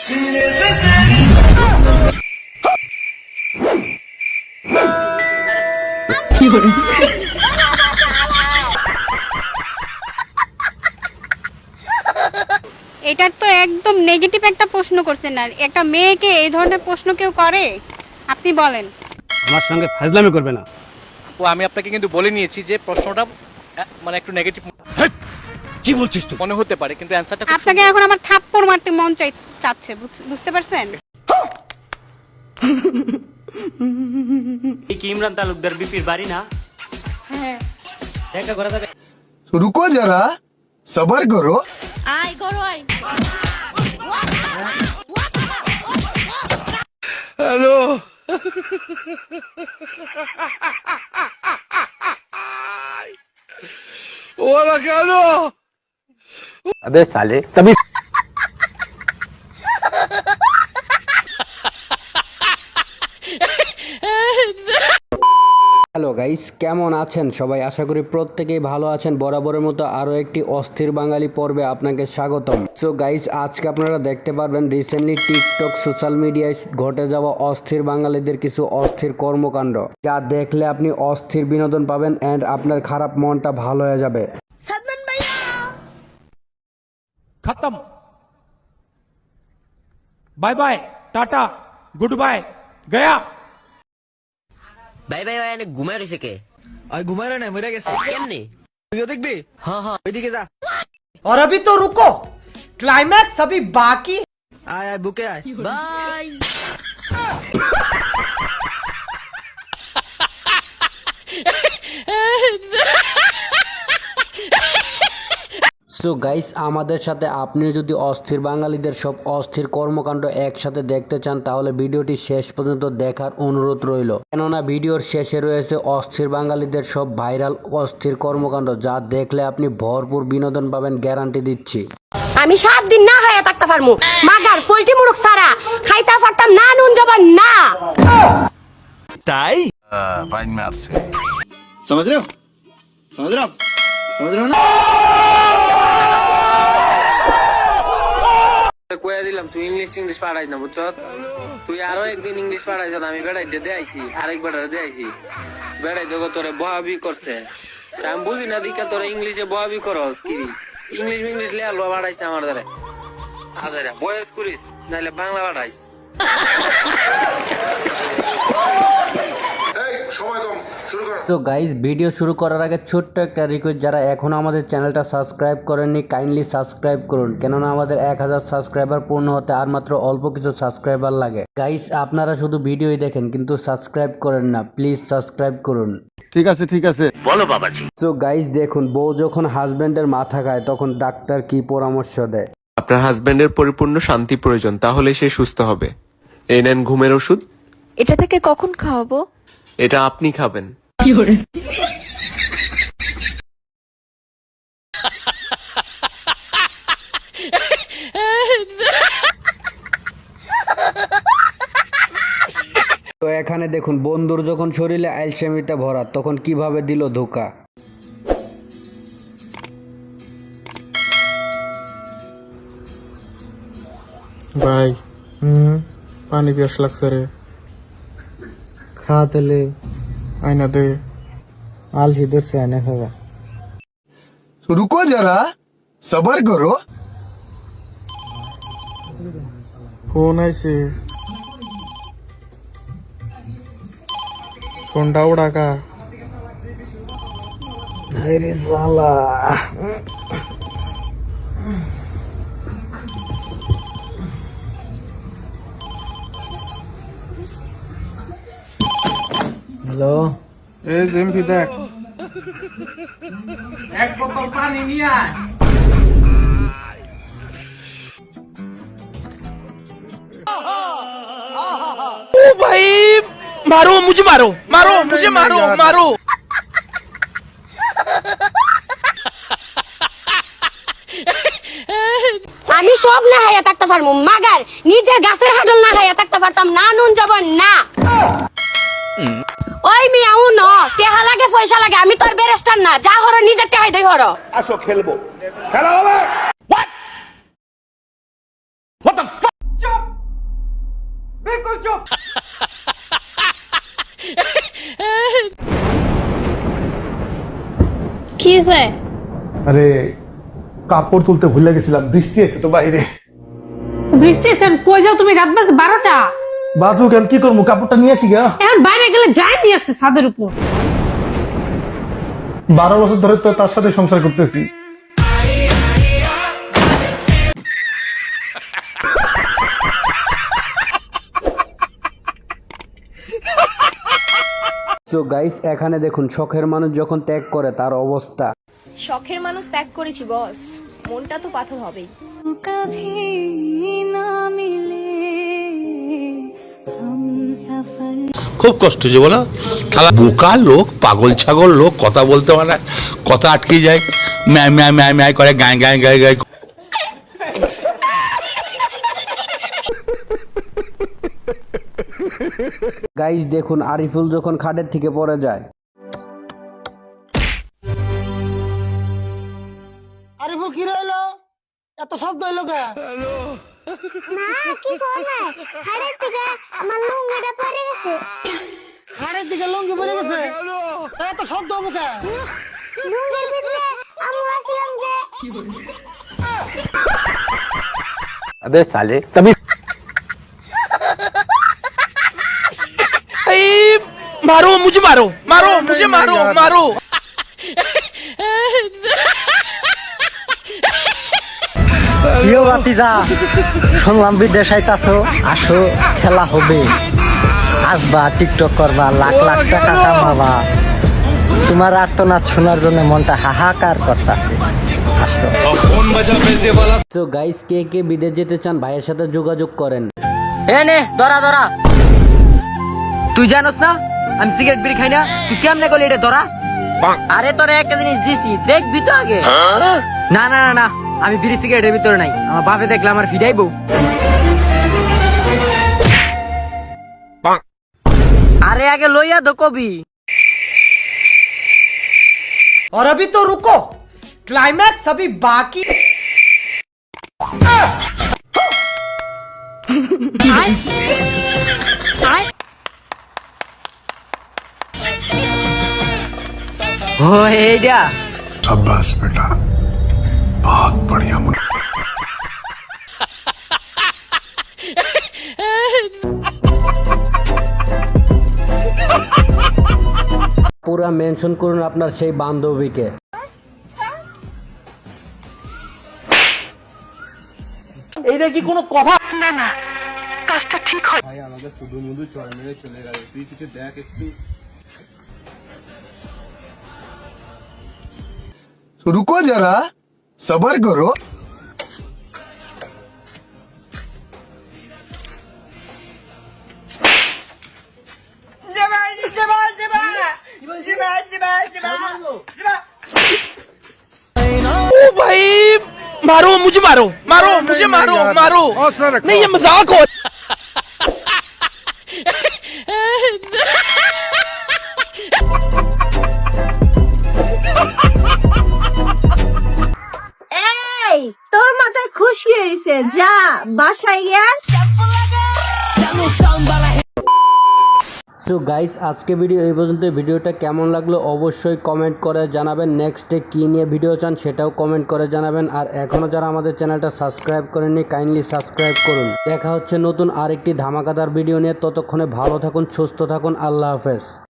এটা তো একদম নেগেটিভ একটা প্রশ্ন করছেন। আর একটা মেয়েকে এই ধরনের প্রশ্ন কেউ করে? আপনি বলেন। আমার সঙ্গে ফাজলামি করবে না। ও আমি আপনাকে কিন্তু বলে নিয়েছি যে প্রশ্নটা মানে একটু নেগেটিভ কি বলছিস তুই? মনে হতে পারে, কিন্তু অ্যানসারটা আপনাকে এখন আমার থাপ্পড় মারতে মন চাচ্ছে, বুঝতে পারছেন? এই কি ইমরান তালুকদার বিপির বাড়ি না? হ্যাঁ। দেখা করা যাবে? रुको जरा सबर करो। আয় গরো আয়। হ্যালো। ওরা কেন? अबे साले तभी হ্যালো গাইস, কেমন আছেন সবাই? আশা করি প্রত্যেকেই ভালো আছেন। বরাবরের মতো আরও একটি অস্থির বাঙালি পর্বে আপনাকে স্বাগতম। সো গাইস, আজকে আপনারা দেখতে পারবেন রিসেন্টলি টিকটক সোশ্যাল মিডিয়ায় ঘটে যাওয়া অস্থির বাঙালিদের কিছু অস্থির কর্মকাণ্ড, যা দেখলে আপনি অস্থির বিনোদন পাবেন অ্যান্ড আপনার খারাপ মনটা ভালো হয়ে যাবে। खत्म bye bye tata good bye गया ভাই ভাই এনে ঘুমায় রয়েছে কে? আর ঘুমায় না, মরে গেছে। কেমনে? তুইও দেখবি? হ্যাঁ হ্যাঁ ওইদিকে যা। और अभी तो रुको, क्लाइमैक्स अभी बाकी। আয় আয় বুকে আয়। বাই। সো গাইস, আমাদের সাথে আপনি যদি অস্থির বাঙালিদের সব অস্থির কর্মকাণ্ড একসাথে দেখতে চান, তাহলে ভিডিওটি শেষ পর্যন্ত দেখার অনুরোধ রইল। কেননা ভিডিওর শেষে রয়েছে অস্থির বাঙালিদের সব ভাইরাল অস্থির কর্মকাণ্ড, যা দেখলে আপনি ভরপুর বিনোদন পাবেন, গ্যারান্টি দিচ্ছি। আমি 7 দিন না খাইয়া থাকতে পারমু, মাগার পোল্ট্রি মুরগ ছাড়া খাইতে পারতাম না, নুন জবান না। তাই বাইন মারছে। समझ रहे हो समझ रहे हो समझ रहे हो ना? কইয়া দিলাম তুই ইংলিশ পাড়াই না, বুঝছ? তুই আরো একদিন ইংলিশ পাড়াইছ, আমি বেড়াই দিয়ে আইছি, আরেক বেড়াই দিয়ে আইছি। বেড়াই দেখো তোরে বহাবি করছে, আমি বুঝি না দিকা তোরে ইংলিশে বহাবি করস কি? ইংলিশ লে আলবা বাড়াইছে আমার দ্বারা। আদারা বয়স করিস নাহলে বাংলা বাড়াইস। তো গাইজ, ভিডিও শুরু করার আগে ছোট্ট একটা রিকোয়েস্ট, যারা এখনও আমাদের চ্যানেলটা সাবস্ক্রাইব করেননি কাইন্ডলি সাবস্ক্রাইব করুন, কেননা আমাদের 1000 সাবস্ক্রাইবার পূর্ণ হতে আর মাত্র অল্প কিছু সাবস্ক্রাইবার লাগে। গাইজ, আপনারা শুধু ভিডিওই দেখেন কিন্তু সাবস্ক্রাইব করেন না, প্লিজ সাবস্ক্রাইব করুন। ठीक है বলো বাবাজি। সো গাইজ, দেখুন, বউ যখন হাজবেন্ডের মাথা খায় তখন ডাক্তার কি পরামর্শ দেয়? আপনার হাজবেন্ডের পরিপূর্ণ শান্তি প্রয়োজন, তাহলে সে সুস্থ হবে। এই নেন ঘুমের ওষুধ। এটা থেকে কখন খাওয়াবো? এটা আপনি খাবেন। তো এখানে দেখুন, বন্ধুর যখন শরীরে অ্যালসেমিটা ভরা, তখন কিভাবে দিল ধোকা। ভাই পানি পিয়াস লাগছে রে, খা তেলে আয়না দে। আলসি ধরছে, আয়না খাবা। रुको जरा सबर करो। ফোন আইছে, ফোনটা উড়াকা। আরে শালা, হ্যালো, এই জেমপি দেখ, एक बोतल पानी नहीं आए। ओ भाई मारो मुझे, मारो मारो मुझे, मारो मारो। আমি সব না খাইয়া থাকতে পারমু, মাগার নিজের গাছের হাডল না খাইয়া থাকতে পারতাম না, নুন জবান না। ওই মিয়া উন টেহা লাগে পয়সা লাগে, আমি তোর বেরেস্টার না, যা হরো নিজের টেহাই দই হরো। আসো খেলবো, খেলা হবে। What? What the fuck? चुप। চুপ। কি হয়েছে? আরে কাপড় তুলতে ভুলে গেছিলাম, বৃষ্টি আছে তো বাইরে। বৃষ্টি এসে কই যাও তুমি? রাত বাজে 12টা। বাজু কেন, কি করবো, কাপড়টা নিয়ে আসি গা। এখন বাইরে গেলে যাই নিয়ে আসছে ছাদের উপর। 12 বছর ধরে তো তার সাথে সংসার করতেছি। সো গাইস, এখানে দেখুন শখের মানুষ যখন ত্যাগ করে তার অবস্থা। শখের মানুষ ত্যাগ করেছি বস, মনটা তো পাথর হবেই। খুব কষ্ট যে বলো, শালা বোকা লোক, পাগল ছাগল লোক, কথা বলতে পারে না, কথা আটকে যায়, ম্যায় ম্যায় ম্যায় ম্যায় করে, গায়ে গায়ে গায়ে গায়ে। গাইস দেখুন আরিফুল যখন খাটের থেকে পড়ে যায়। আরিফুল কি রইলো? এত শব্দ হইলো কে? না কিছু না, হাড়ের থেকে আমার লুঙ্গিটা পড়ে গেছে। হাড়ের দিকে লুঙ্গি পরে গেছে, এত শব্দ হবো কে? লুঙ্গির ভিতরে আমরা ছিলাম যে। अबे साले तभी मारो मुझे, मारो मारो मुझे, मारो मारो। প্রিয় ভাতিজা, শুনলাম বিদেশ আইতাছো, আসো খেলা হবে, আসবা টিকটক করবা, লাখ লাখ টাকা কামাবা। তোমার আর্তনাদ শোনার জন্য মনটা হাহাকার করতেছে, আসো। সো গাইস, কে কে বিদেশ যেতে চান ভাইয়ের সাথে যোগাযোগ করেন। এ নে ধরা ধরা, তুই জানোস না আমি সিগারেট বিড়ি খাই না, তুই কেমনে করলি এটা ধরা? আরে তোরা একটা জিনিস দিছি, দেখবি তো আগে। না না না না, আমি বিড়ি সিগারেটের ভিতরে নাই, আমার বাপে দেখলে আমার ফিডাইবো। আরে আগে লইয়া দো কবি। और अभी तो रुको, क्लाइमैक्स अभी बाकी। हो एडिया शाबाश बेटा, बहुत बढ़िया मुन्ना। পুরা মেনশন করুন আপনার সেই বান্ধবীকে। এইটা কি কোনো কথা? रुको जरा, सबर करो। ओ भाई, मारो मुझे, मारो मारो मुझे, मारो मारो। नहीं ये मजाक हो। এই তোর মাথায় খুশি হয়েছে, যা বাসায় গিয়া। সো গাইস, আজকে ভিডিও এই পর্যন্ত। ভিডিওটা কেমন লাগলো অবশ্যই কমেন্ট করে জানাবেন। নেক্সটে কী নিয়ে ভিডিও চান সেটাও কমেন্ট করে জানাবেন। আর এখনও যারা আমাদের চ্যানেলটা সাবস্ক্রাইব করেননি কাইন্ডলি সাবস্ক্রাইব করুন। দেখা হচ্ছে নতুন আরেকটি ধামাকাদার ভিডিও নিয়ে। ততক্ষণে ভালো থাকুন, সুস্থ থাকুন, আল্লাহ হাফেজ।